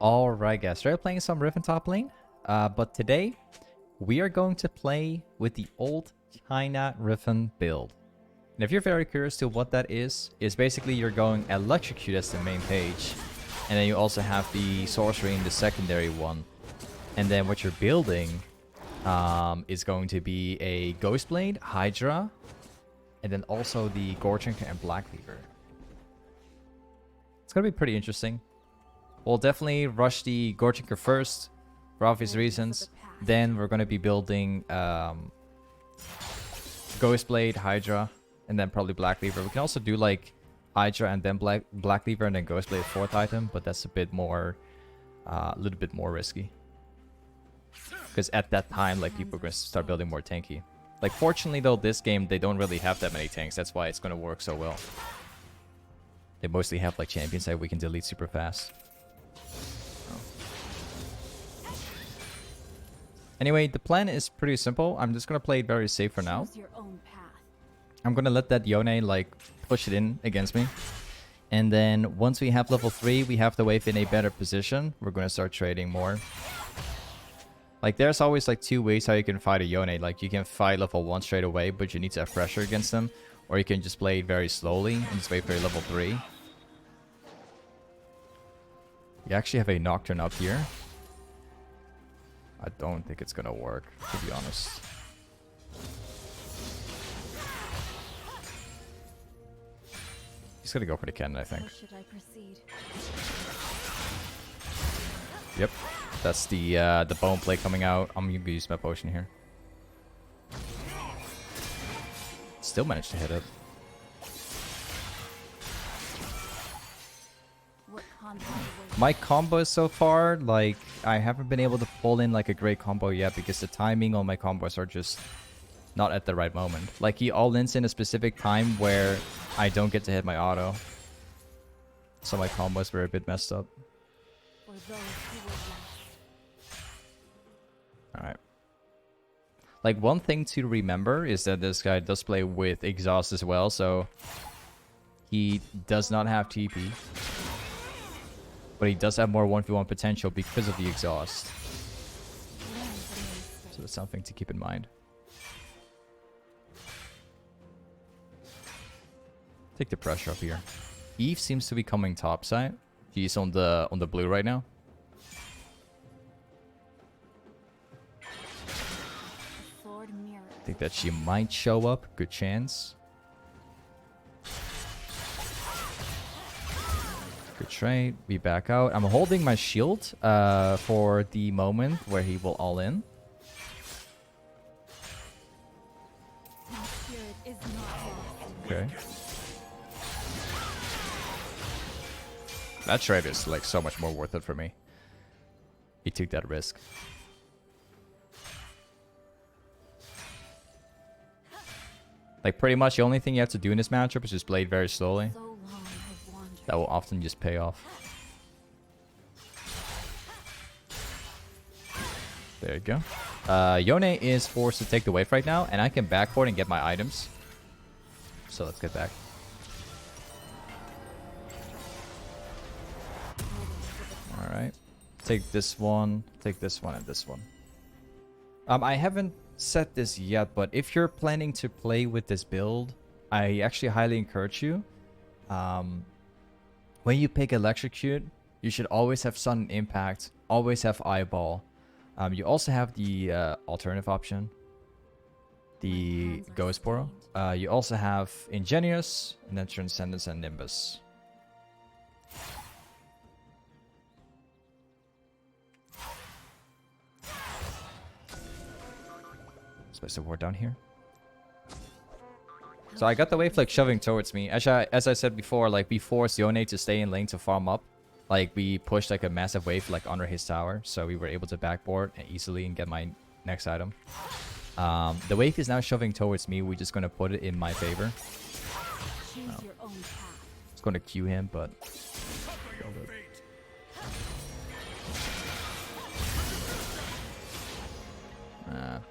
Alright guys, started playing some Riven top lane, but today we are going to play with the old China Riven build. And if you're very curious to what that is basically you're going electrocute as the main page, and then you also have the sorcery in the secondary one. And then what you're building is going to be a ghostblade, hydra, and then also the goredrinker and black cleaver. It's gonna be pretty interesting. We'll definitely rush the goredrinker first, for obvious reasons. Then we're going to be building ghostblade, hydra, and then probably black cleaver. We can also do like hydra and then black cleaver and then ghostblade fourth item, but that's a bit more, a little bit more risky. Because at that time, like, people are going to start building more tanky. Like, fortunately though, this game they don't really have that many tanks. That's why it's going to work so well. They mostly have like champions that we can delete super fast. Anyway, the plan is pretty simple. I'm just going to play it very safe for now. I'm going to let that Yone like push it in against me. And then once we have level 3, we have the wave in a better position. We're going to start trading more. Like, there's always like 2 ways how you can fight a Yone. Like, you can fight level 1 straight away, but you need to have pressure against them. Or you can just play it very slowly and just wait for level 3. You actually have a Nocturne up here. I don't think it's gonna work, to be honest. He's gonna go for the cannon, I think. Yep, that's the bone plate coming out. I'm gonna use my potion here. Still managed to hit it. My combos so far, like, I haven't been able to pull in like a great combo yet because the timing on my combos are just not at the right moment. Like, he all-ins in a specific time where I don't get to hit my auto. So my combos were a bit messed up. Alright. Like, one thing to remember is that this guy does play with exhaust as well, so he does not have TP. But he does have more 1v1 potential because of the exhaust. So that's something to keep in mind. Take the pressure up here. Eve seems to be coming topside. He's on the blue right now. I think that she might show up. Good chance. Good trade. We back out. I'm holding my shield for the moment where he will all in. Okay. That trade is like so much more worth it for me. He took that risk. Like, pretty much the only thing you have to do in this matchup is just play it very slowly. That will often just pay off. There you go. Yone is forced to take the wave right now, and I can backboard and get my items. So let's get back. Alright. Take this one, and this one. I haven't said this yet, but if you're planning to play with this build, I actually highly encourage you. When you pick Electrocute, you should always have Sudden Impact, always have Eyeball. You also have the alternative option, the Ghost Borrow. You also have Ingenious, and then Transcendence and Nimbus. Let's place the ward down here. So I got the wave like shoving towards me. As I said before, like, we forced Yone to stay in lane to farm up. Like, we pushed like a massive wave like under his tower, so we were able to backboard easily and get my next item. The wave is now shoving towards me. We're just gonna put it in my favor. It's gonna Q him, but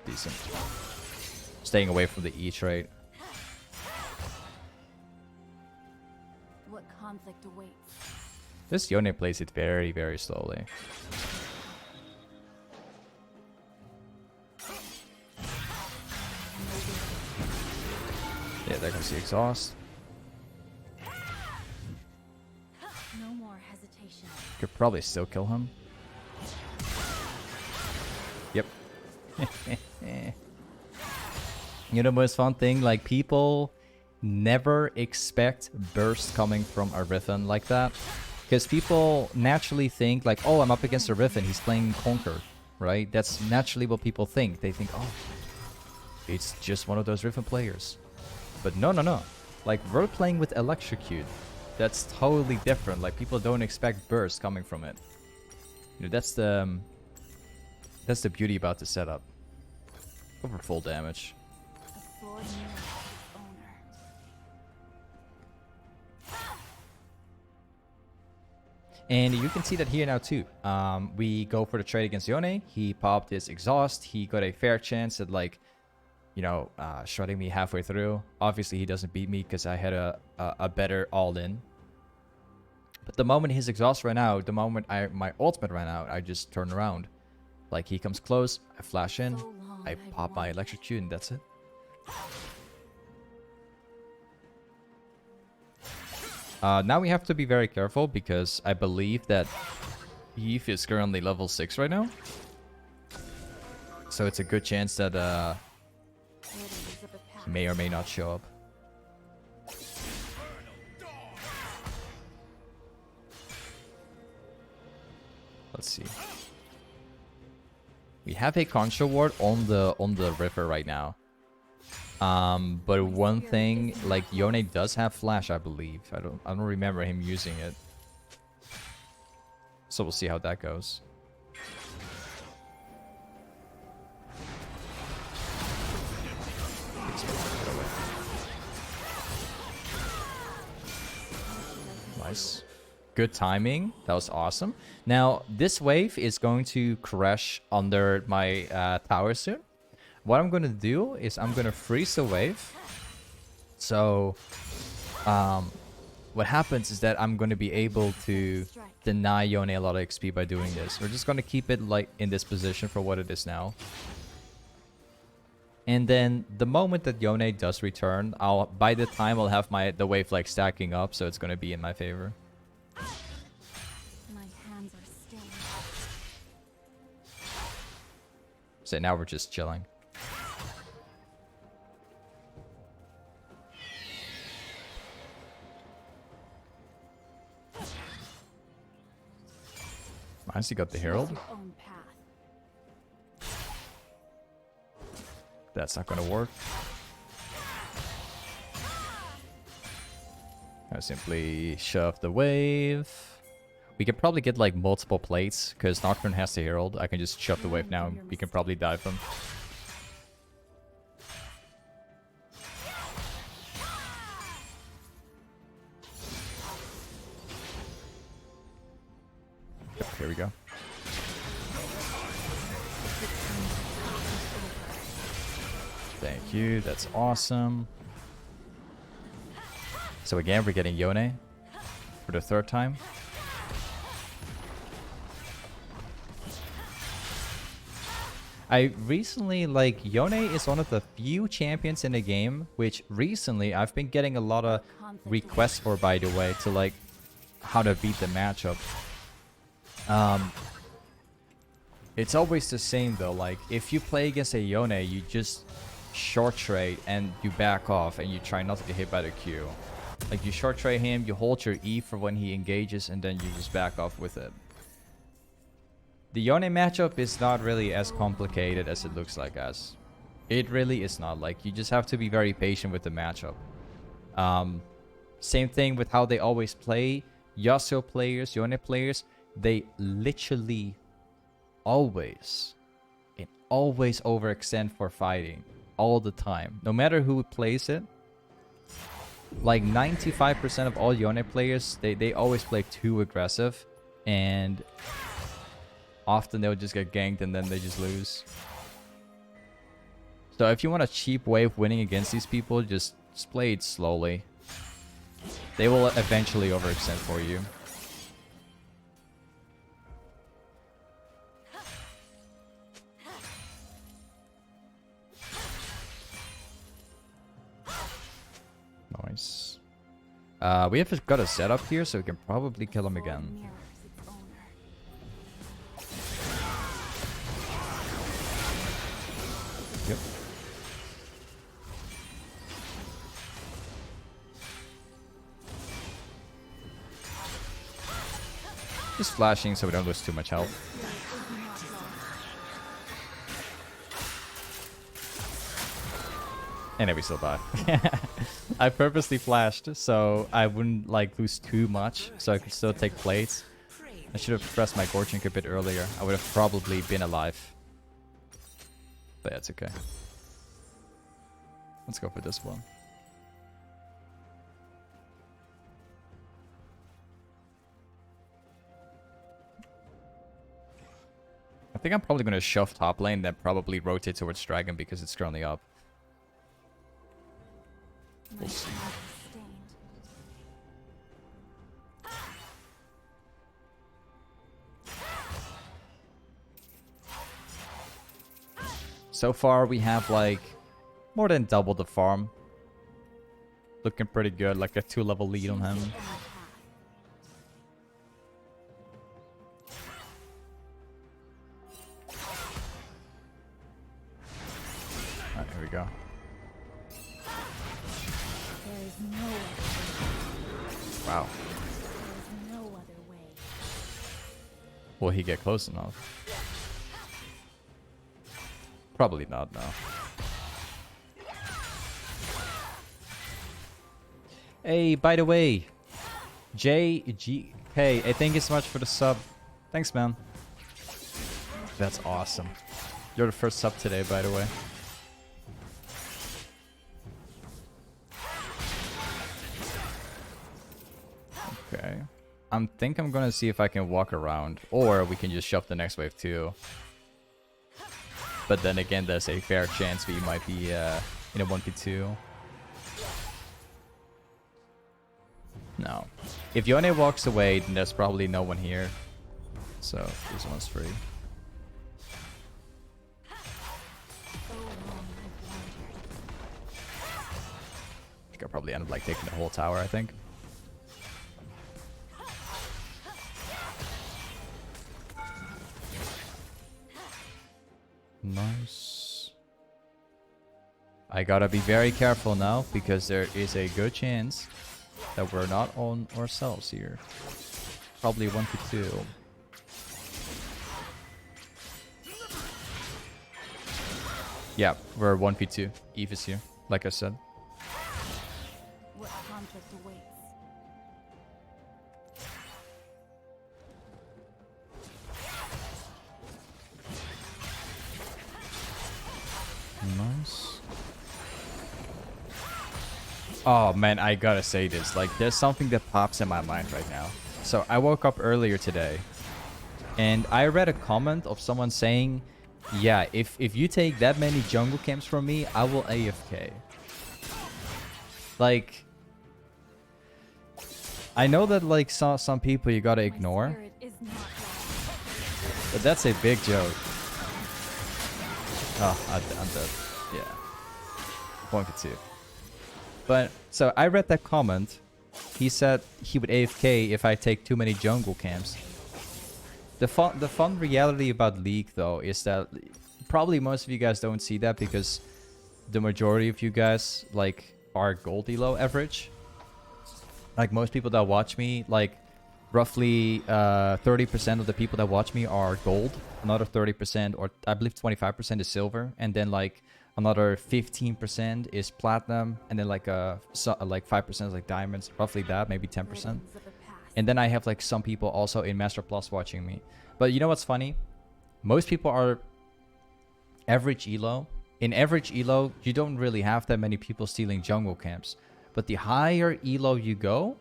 decent. Staying away from the E trade. What conflict awaits? This Yone plays it very, very slowly. Yeah, there goes the exhaust. No more hesitation. Could probably still kill him. Yep. You know, the most fun thing, like, people never expect burst coming from a Riven like that. Because people naturally think, like, oh, I'm up against a Riven, he's playing Conquer, right? That's naturally what people think. They think, oh, it's just one of those Riven players. But no, no, no. Like, we're playing with Electrocute. That's totally different. Like, people don't expect burst coming from it. You know, that's the beauty about the setup. Go for full damage. A sword knows its owner. And you can see that here now too. We go for the trade against Yone. He popped his exhaust. He got a fair chance at, like, you know, shredding me halfway through. Obviously, he doesn't beat me because I had a better all-in. But the moment his exhaust ran out, the moment my ultimate ran out, I just turned around. Like, he comes close, I flash in, I pop my electrocute, and that's it. Now we have to be very careful because I believe that Eve is currently level 6 right now. So it's a good chance that he may or may not show up. Let's see. We have a control ward on the river right now. But one thing, like, Yone does have flash, I believe. I don't remember him using it. So we'll see how that goes. Nice. Good timing. That was awesome. Now, this wave is going to crash under my tower soon. What I'm going to do is I'm going to freeze the wave. So, what happens is that I'm going to be able to deny Yone a lot of XP by doing this. We're just going to keep it, like, in this position for what it is now. And then the moment that Yone does return, by the time I'll have the wave, like, stacking up, so it's going to be in my favor. My hands are stained. So now we're just chilling. Nice, you got the Herald. Your own path. That's not gonna work. I simply shove the wave. We can probably get, like, multiple plates because Nocturne has the Herald. I can just shove the wave now and we can probably dive them. Yep, here we go. Thank you, that's awesome. So again, we're getting Yone for the third time. I recently, like, Yone is one of the few champions in the game, which recently I've been getting a lot of requests for, by the way, to, like, how to beat the matchup. It's always the same though, like, if you play against a Yone, you just short trade and you back off and you try not to get hit by the Q. Like, you short trade him, you hold your E for when he engages, and then you just back off with it. The Yone matchup is not really as complicated as it looks like, guys. It really is not. Like, you just have to be very patient with the matchup. Same thing with how they always play. Yasuo players, Yone players, they literally always overextend for fighting. All the time. No matter who plays it. Like, 95% of all Yone players, they always play too aggressive. And often they'll just get ganked and then they just lose. So if you want a cheap way of winning against these people, just play it slowly. They will eventually overextend for you. Nice. We have got a setup here, so we can probably kill him again. Mirrors its owner. Yep. Just flashing so we don't lose too much health. And then we still die. I purposely flashed so I wouldn't like lose too much, so I could still take plates. I should have pressed my goredrinker a bit earlier. I would have probably been alive. But yeah, it's okay. Let's go for this one. I think I'm probably going to shove top lane, then probably rotate towards dragon because it's currently up. We'll see. So far we have like more than double the farm. Looking pretty good, like a 2-level lead on him. Alright, here we go. There is no other way. Wow. There is no other way. Will he get close enough? Probably not, no. Hey, by the way, JGK, hey, thank you so much for the sub. Thanks, man. That's awesome. You're the first sub today, by the way. Okay. I think I'm gonna see if I can walk around, or we can just shove the next wave too. But then again, there's a fair chance we might be in a 1v2. No. If Yone walks away, then there's probably no one here. So, this one's free. I think I'll probably end up like taking the whole tower, I think. Nice. I gotta be very careful now because there is a good chance that we're not on ourselves here. Probably 1v2. Yeah, we're 1v2. Eve is here, like I said. What conflict awaits? Nice. Oh man, I gotta say this. Like, there's something that pops in my mind right now. So I woke up earlier today, and I read a comment of someone saying, "Yeah, if you take that many jungle camps from me, I will AFK." Like, I know that like some people you gotta ignore, My spirit is not lost. but that's a big joke. Oh, I'm dead. Yeah. 1v2. But, so I read that comment. He said he would AFK if I take too many jungle camps. The fun reality about League, though, is that probably most of you guys don't see that because the majority of you guys, like, are gold elo average. Like, most people that watch me, like, roughly 30% of the people that watch me are gold. Another 30%, or I believe 25% is silver. And then, like, another 15% is platinum. And then, like, like 5% is, like, diamonds. Roughly that, maybe 10%. Riddles of the past. And then I have, like, some people also in Master Plus watching me. But you know what's funny? Most people are average elo. In average elo, you don't really have that many people stealing jungle camps. But the higher elo you go,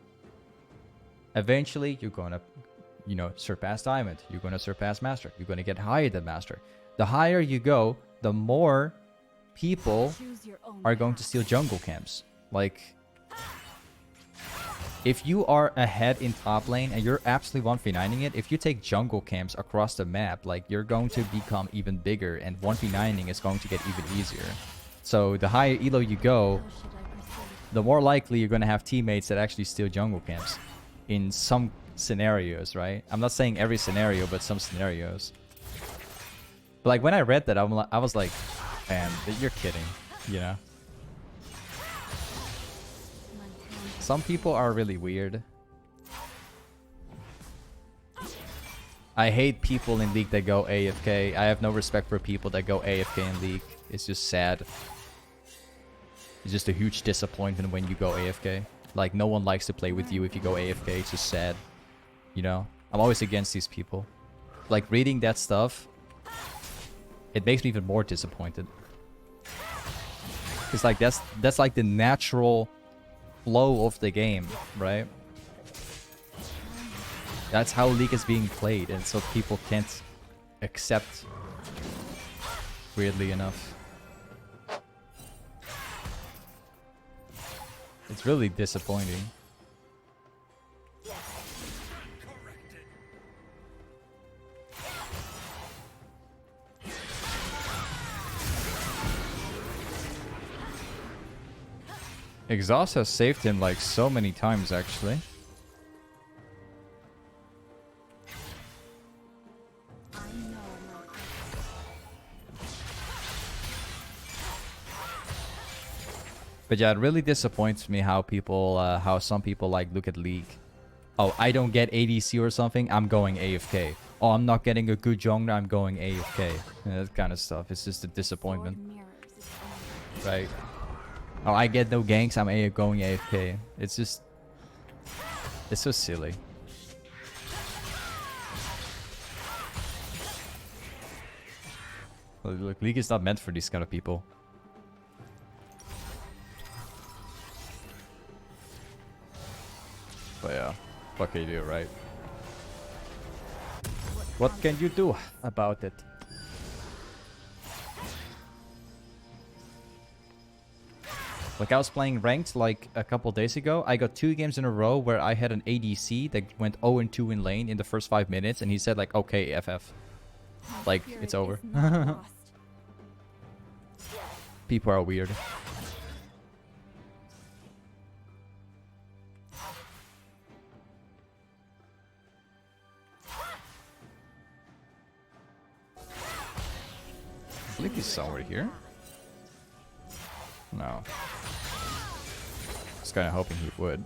eventually you're going to, you know, surpass diamond. You're going to surpass master. You're going to get higher than master. The higher you go, the more people Choose your own are going to path. steal jungle camps. Like, if you are ahead in top lane and you're absolutely 1v9ing it, if you take jungle camps across the map, like, you're going to become even bigger, and 1v9ing is going to get even easier. So the higher elo you go, How should I proceed? the more likely you're gonna have teammates that actually steal jungle camps in some scenarios, right? I'm not saying every scenario, but some scenarios. But like when I read that, I was like, man, you're kidding, you know? Some people are really weird. I hate people in League that go AFK. I have no respect for people that go AFK in League. It's just sad. It's just a huge disappointment when you go AFK. Like, no one likes to play with you if you go AFK. It's just sad. You know? I'm always against these people. Like, reading that stuff, it makes me even more disappointed. Because, like, that's like the natural flow of the game, right? That's how League is being played, and so people can't accept, weirdly enough. It's really disappointing. Exhaust has saved him like so many times, actually. But yeah, it really disappoints me how people, how some people like look at League. Oh, I don't get ADC or something, I'm going AFK. Oh, I'm not getting a good jungler, I'm going AFK. Yeah, that kind of stuff. It's just a disappointment. Right? Oh, I get no ganks, I'm going AFK. It's just... It's so silly. Look, League is not meant for these kind of people. But yeah, what can you do, right? What can you do about it? Like, I was playing ranked like a couple days ago. I got 2 games in a row where I had an ADC that went 0-2 in lane in the first 5 minutes, and he said like, okay, FF. Like, it's over. People are weird. I think he's somewhere here. No. I was kind of hoping he would.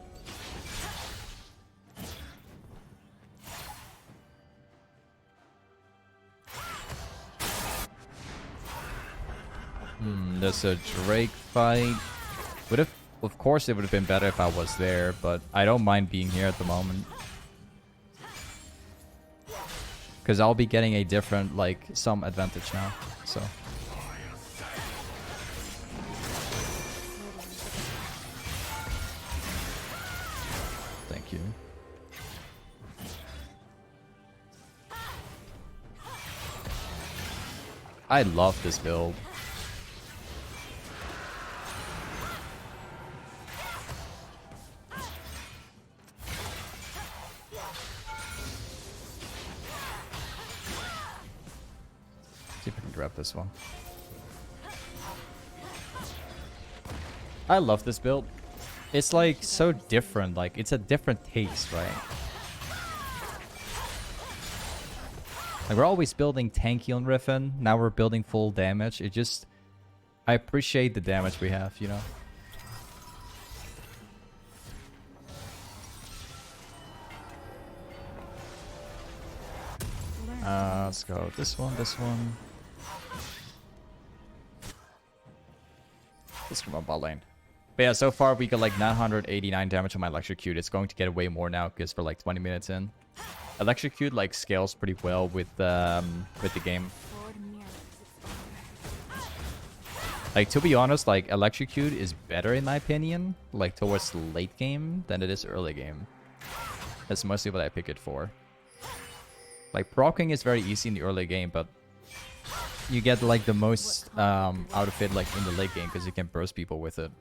There's a Drake fight. Would have, of course, it would have been better if I was there, but I don't mind being here at the moment. Because I'll be getting a different, like, some advantage now, so. Thank you. I love this build. See if I can grab this one. I love this build. It's like so different, like it's a different taste, right? Like we're always building tanky on Riven, now we're building full damage. It just, I appreciate the damage we have, you know? Let's go this one, this one. Let's come on bot lane. But yeah, so far we got like 989 damage on my electrocute. It's going to get way more now because we're like 20 minutes in. Electrocute like scales pretty well with the game. Like to be honest, like electrocute is better in my opinion, like towards late game than it is early game. That's mostly what I pick it for. Like proccing is very easy in the early game, but you get like the most out of it like in the late game because you can burst people with it.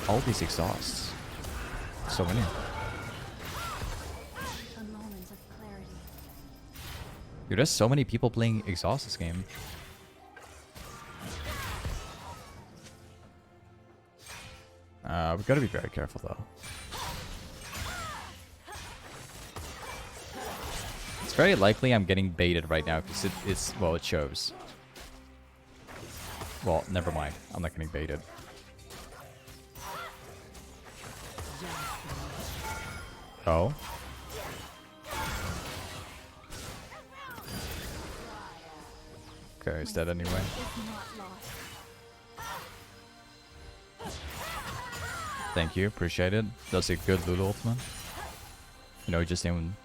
All these exhausts. So many. Dude, there's so many people playing exhaust this game. We gotta be very careful though. It's very likely I'm getting baited right now because it's well, it shows. Well, never mind. I'm not getting baited. Oh. Okay, is that anyway? Thank you, appreciate it. That's a good loot ultimate. You know, just in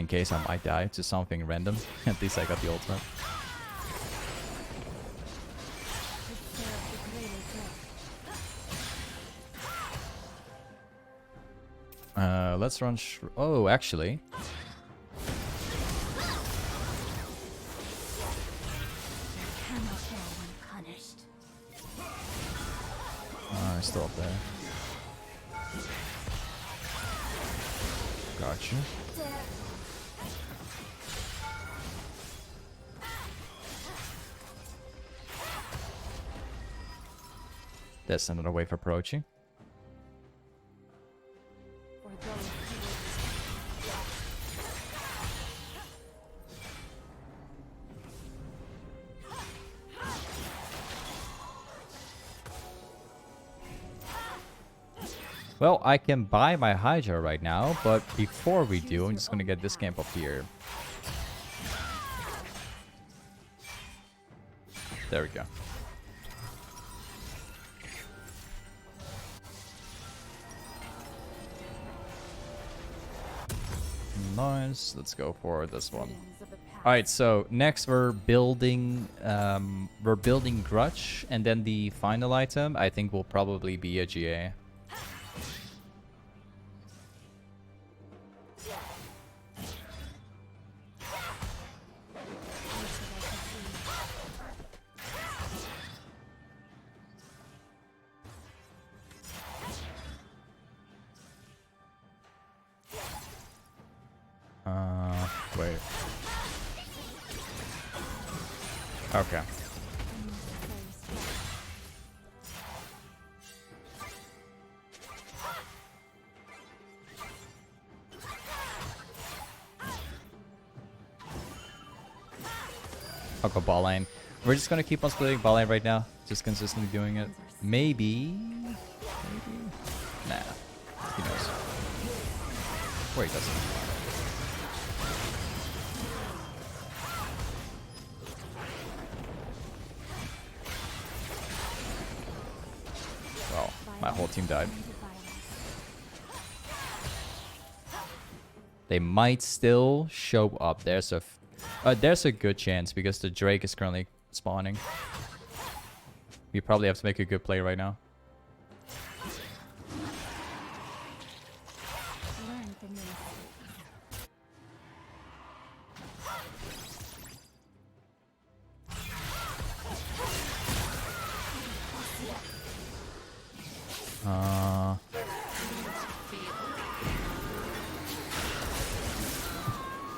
case I might die to something random. At least I got the ultimate. Let's run. Oh, actually. He's still up there. Gotcha. That's another wave approaching. Well, I can buy my hydra right now, but before we do, I'm just gonna get this camp up here. There we go. Nice. Let's go for this one. All right. So next we're building grudge, and then the final item I think will probably be a GA. Wait. Okay. I'll go ball lane. We're just gonna keep on splitting ball lane right now. Just consistently doing it. Maybe. Nah. He knows. Wait, he doesn't. Well, my whole team died. They might still show up. There's a good chance because the Drake is currently spawning. We probably have to make a good play right now.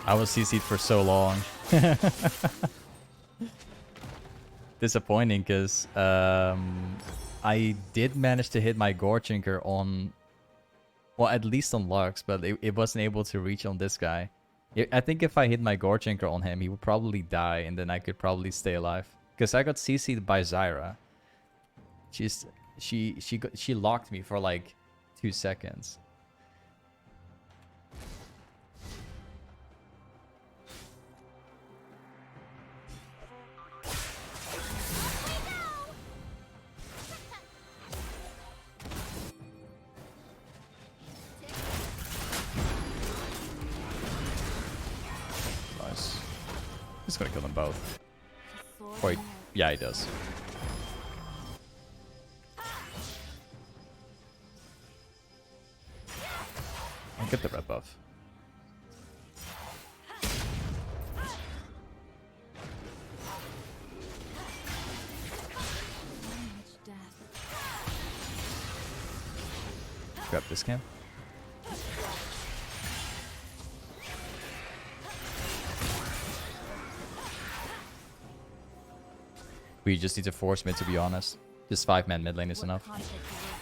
I was CC'd for so long. Disappointing because I did manage to hit my goredrinker on, well, at least on Lux, but it wasn't able to reach on this guy. I think if I hit my goredrinker on him, he would probably die, and then I could probably stay alive. Because I got CC'd by Zyra. She locked me for like 2 seconds. Nice. He's gonna kill them both. Wait, yeah, he does. I'll get the red buff. Grab this camp. We just need to force mid, to be honest. Just 5-man mid lane is What enough. conflict is it?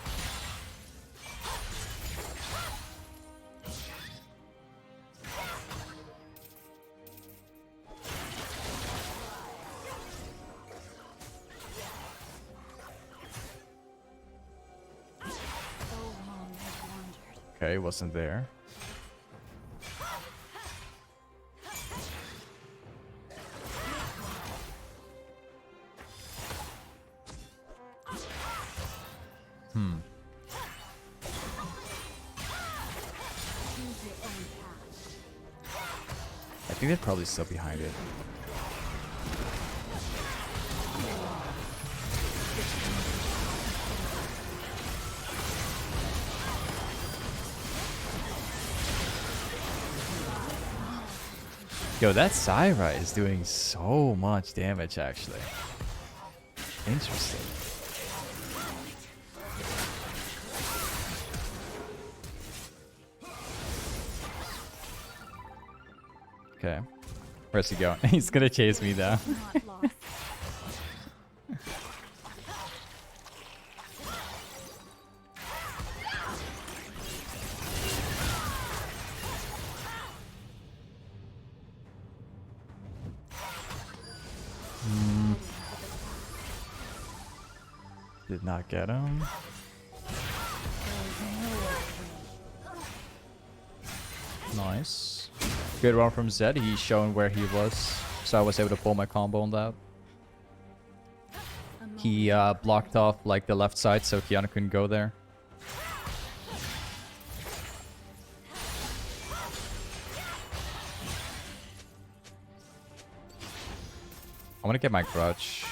So long I've wandered. Okay, wasn't there. Choose your own path. I think they're probably still behind it. Yo, that Syra is doing so much damage, actually. Interesting. Okay. Where's he going? He's gonna chase me down. Not lost. Did not get him. Nice. Good run from Zed. He's showing where he was, so I was able to pull my combo on that. He blocked off like the left side, so Kiana couldn't go there. I want to get my grudge.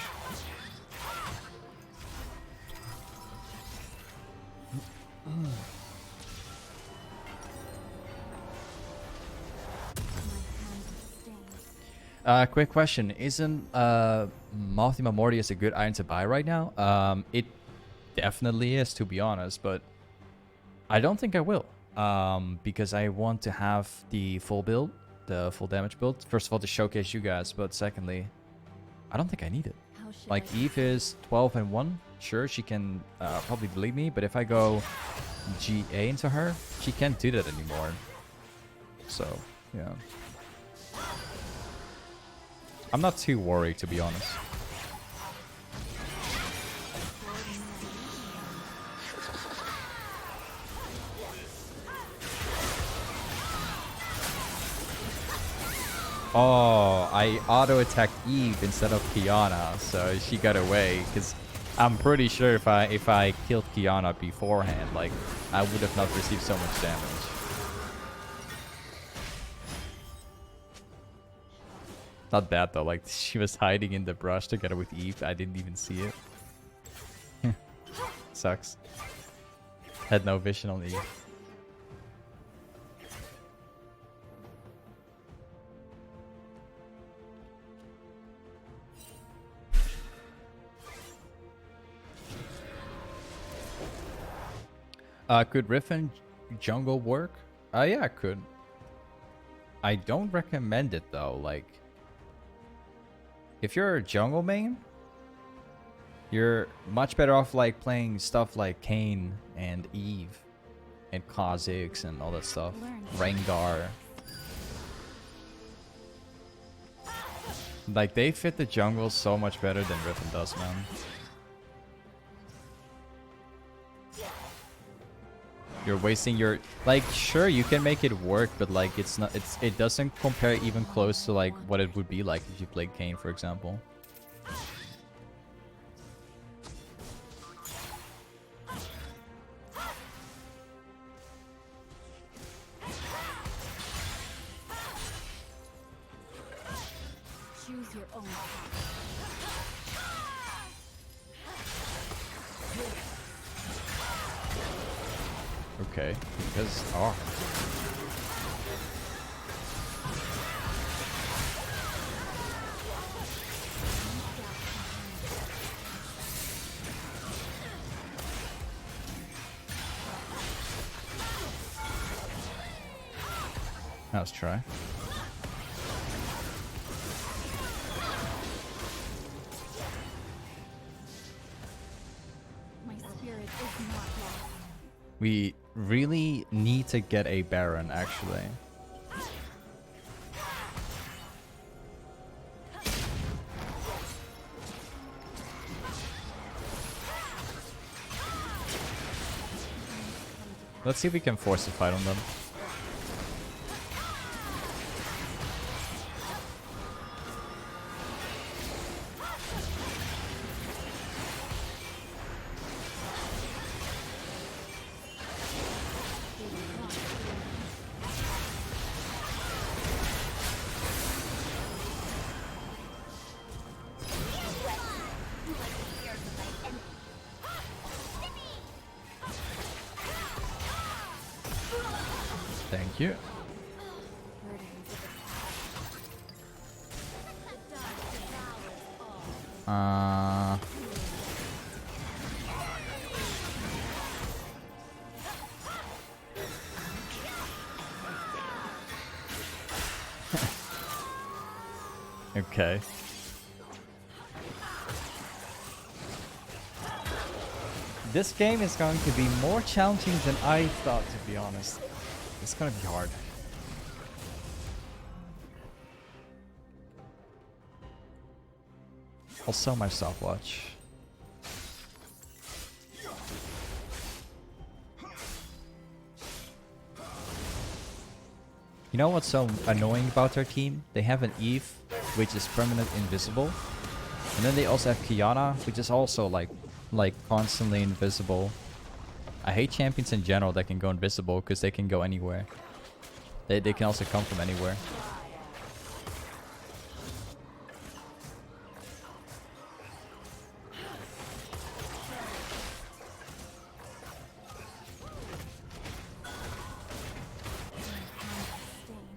Quick question. Isn't Mothima Mortius a good item to buy right now? It definitely is, to be honest, but I don't think I will. Because I want to have the full build, the full damage build. First of all, to showcase you guys, but secondly, I don't think I need it. How should Like, I Eve is 12 and 1. Sure, she can probably delete me, but if I go GA into her, she can't do that anymore. So, yeah. I'm not too worried, to be honest. Oh, I auto-attacked Eve instead of Kiana, so she got away. Because I'm pretty sure if I killed Kiana beforehand, like, I would have not received so much damage. Not bad though, like she was hiding in the brush together with Eve. I didn't even see it. Sucks. Had no vision on Eve. Could Riven jungle work? Yeah, it could. I don't recommend it though, like... If you're a jungle main, you're much better off like playing stuff like Kayn and Eve and Kha'Zix and all that stuff. Rengar. Like, they fit the jungle so much better than Riven does, man. You're wasting your... Like, sure, you can make it work, but like, it's not... it doesn't compare even close to like what it would be like if you played Kayn, for example. choose your own path? Okay, because... Oh. Let's try. We really need to get a Baron, actually. Let's see if we can force a fight on them. Thank you. Okay. This game is going to be more challenging than I thought, to be honest. It's gonna be hard. I'll sell my stopwatch. You know what's so annoying about their team? They have an Eve, which is permanent invisible. And then they also have Kiana, which is also like constantly invisible. I hate champions in general that can go invisible because they can go anywhere. They can also come from anywhere.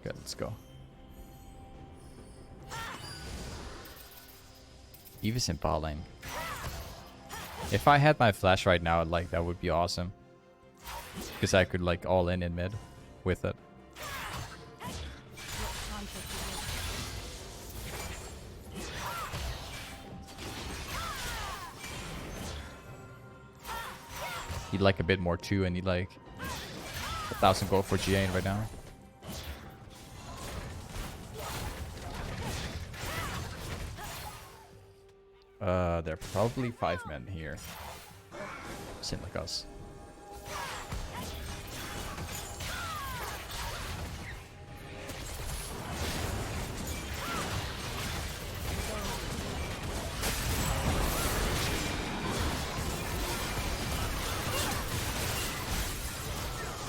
Good, let's go. Eve is in bot lane. If I had my flash right now, like, that would be awesome. Because I could like all in mid with it. He'd like a bit more too, and he'd like 1,000 gold for GA right now. There are probably 5 men here. Same like us.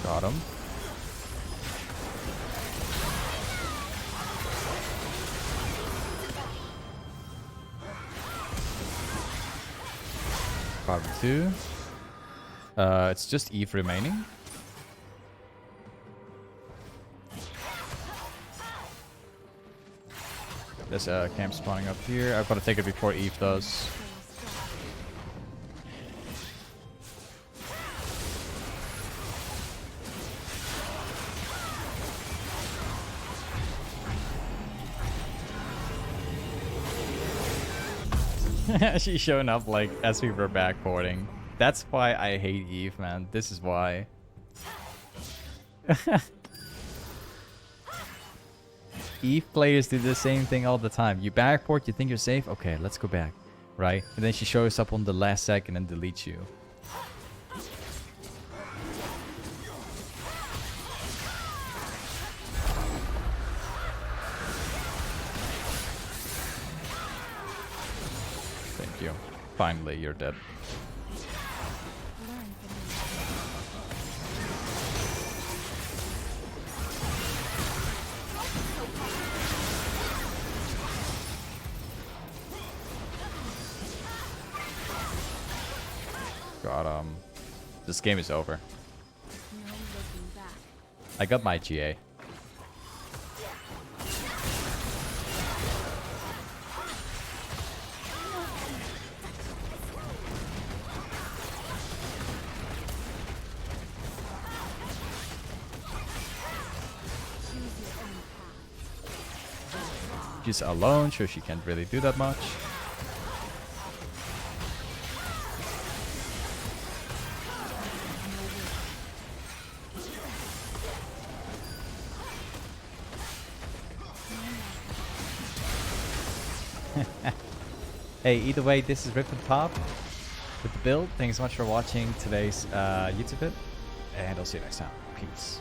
Got him. Got him too. It's just Eve remaining. There's a camp spawning up here. I've got to take it before Eve does. She's showing up like as we were backboarding. That's why I hate Eve, man. This is why. Eve players do the same thing all the time. You backboard, you think you're safe? Okay, let's go back. Right? And then she shows up on the last second and deletes you. Thank you. Finally, you're dead. God, this game is over. I got my GA. She's alone, so she can't really do that much. Hey, either way, this is Riven Top with the build. Thanks so much for watching today's YouTube vid, and I'll see you next time. Peace.